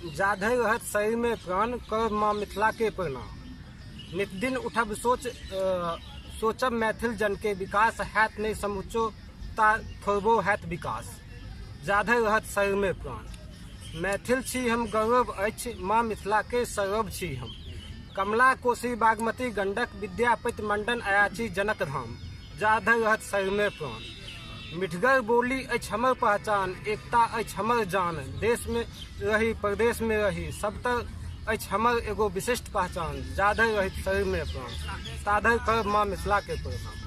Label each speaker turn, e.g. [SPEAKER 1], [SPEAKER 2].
[SPEAKER 1] जाधै रहत शरीर में प्राण, कर माँ मिथिला के प्रणाम। नित दिन उठब सोचब मैथिल जन के विकास, हैत नहीं समुचो ता थोड़बो हैत विकास। जाधै रहत शरीर में प्राण। मैथिल छी हम, गौरव अछि माँ मिथिला के सौरभ छी हम। कमला कोसी बागमती गंडक, विद्यापति मंडन अयाची जनक धाम। जाधै रहत शरीर में प्राण। मिठगर बोली अछि हमर पहचान, एकता अछि हमर जान। देश में रही प्रदेश में रही, सब तर अछि हमर एगो विशिष्ट पहचान। जाधै रहत शरीर में प्राण, ताधै कर माँ मिथिला के प्रणाम।